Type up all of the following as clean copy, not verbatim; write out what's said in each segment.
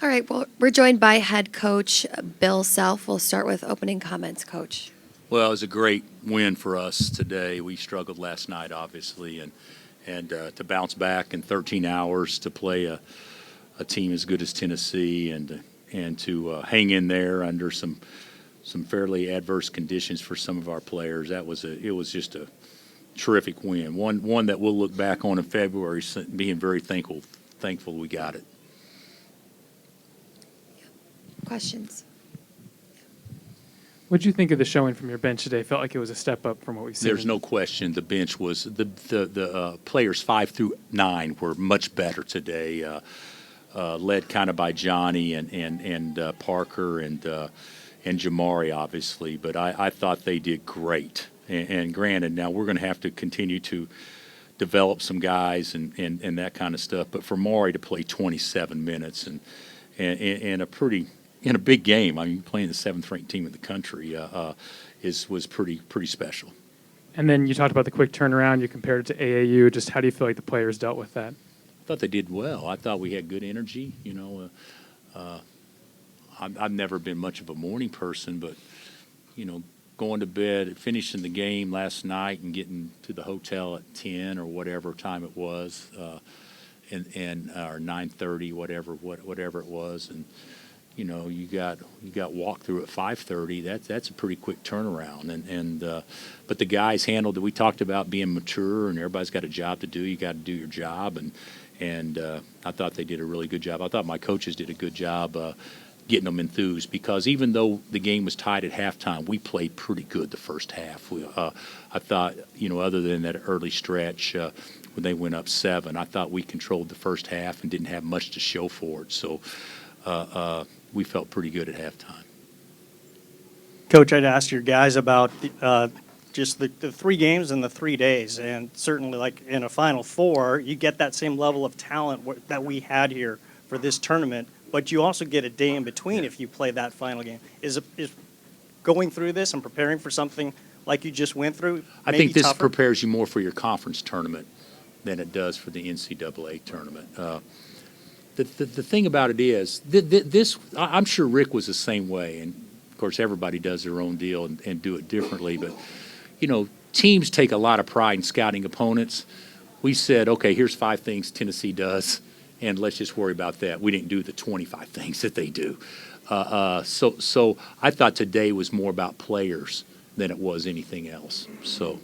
All right, well, we're joined by head coach Bill Self. We'll start with opening comments, coach. Well, it was a great win for us today. We struggled last night, obviously, and to bounce back in 13 hours to play a team as good as Tennessee and to hang in there under some fairly adverse conditions for some of our players. It was just a terrific win. One that we'll look back on in February, being very thankful we got it. Questions? What did you think of the showing from your bench today? Felt like it was a step up from what we've seen. There's no question the bench was the players 5 through 9 were much better today, led kind of by Johnny and Parker and Jamari, obviously. But I thought they did great. And granted, now we're going to have to continue to develop some guys and that kind of stuff. But for Maury to play 27 minutes and in a big game, I mean, playing the 7th-ranked team in the country was pretty special. And then you talked about the quick turnaround. You compared it to AAU. Just how do you feel like the players dealt with that? I thought they did well. I thought we had good energy. You know, I've never been much of a morning person, but you know, going to bed, finishing the game last night, and getting to the hotel at 10 or whatever time it was, and or 9:30, whatever it was, and you know, you got walk through at 5:30. That's a pretty quick turnaround. But the guys handled it. We talked about being mature, and everybody's got a job to do. You got to do your job, and I thought they did a really good job. I thought my coaches did a good job getting them enthused, because even though the game was tied at halftime, we played pretty good the first half. I thought, you know, other than that early stretch when they went up 7, I thought we controlled the first half and didn't have much to show for it. So. We felt pretty good at halftime. Coach, I'd asked your guys about just the 3 games in the 3 days, and certainly like in a Final Four, you get that same level of talent that we had here for this tournament, but you also get a day in between if you play that final game. Is going through this and preparing for something like you just went through I think this tougher? prepares you more for your conference tournament than it does for the NCAA tournament. The thing about it is, this I'm sure Rick was the same way, and of course everybody does their own deal and do it differently, but you know, teams take a lot of pride in scouting opponents. We said, okay, here's 5 things Tennessee does, and let's just worry about that. We didn't do the 25 things that they do. So I thought today was more about players than it was anything else. So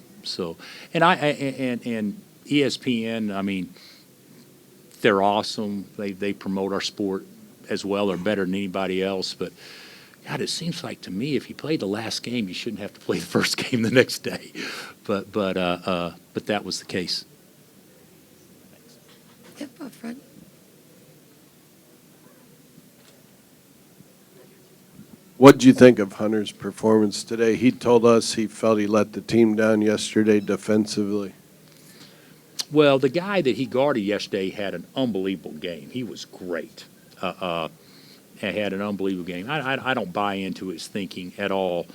and ESPN, I mean, they're awesome. They promote our sport as well or better than anybody else. But, God, it seems like to me if you play the last game, you shouldn't have to play the first game the next day. But that was the case. Yep, up front. What did you think of Hunter's performance today? He told us he felt he let the team down yesterday defensively. Well, the guy that he guarded yesterday had an unbelievable game. He was great. Had an unbelievable game. I don't buy into his thinking at all,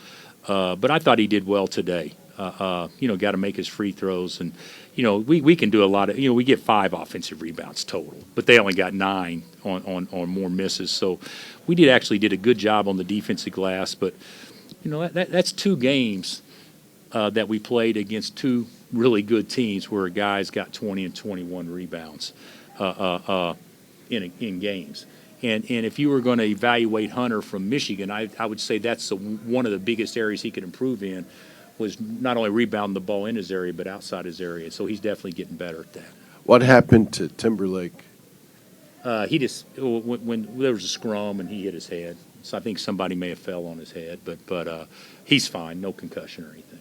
but I thought he did well today. You know, got to make his free throws, and you know, we can do a lot of. You know, we get 5 offensive rebounds total, but they only got 9 on more misses. So we actually did a good job on the defensive glass. But you know, that's 2 games that we played against 2 really good teams where guys got 20 and 21 rebounds in games. And if you were going to evaluate Hunter from Michigan, I would say that's one of the biggest areas he could improve in, was not only rebounding the ball in his area but outside his area. So he's definitely getting better at that. What happened to Timberlake? He just when there was a scrum and he hit his head, so I think somebody may have fell on his head, but he's fine, no concussion or anything.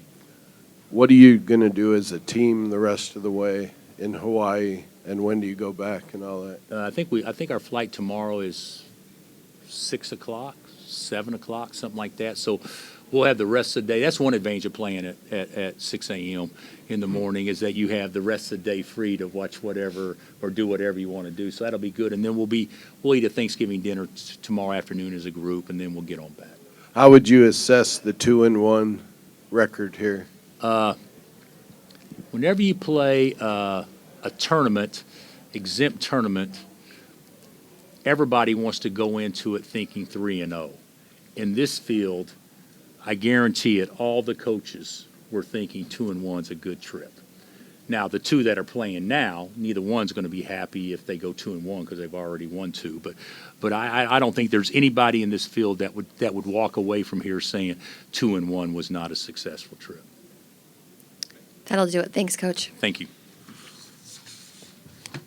What are you going to do as a team the rest of the way in Hawaii, and when do you go back and all that? I think our flight tomorrow is 6 o'clock, 7 o'clock, something like that. So we'll have the rest of the day. That's one advantage of playing at 6 a.m. in the morning, is that you have the rest of the day free to watch whatever or do whatever you want to do. So that'll be good. And then we'll eat a Thanksgiving dinner tomorrow afternoon as a group, and then we'll get on back. How would you assess the 2-1 record here? Whenever you play a tournament, exempt tournament, everybody wants to go into it thinking 3-0. In this field, I guarantee it, all the coaches were thinking 2-1's a good trip. Now, the two that are playing now, neither one's going to be happy if they go 2-1 because they've already won two. But I don't think there's anybody in this field that would walk away from here saying 2-1 was not a successful trip. That'll do it. Thanks, Coach. Thank you.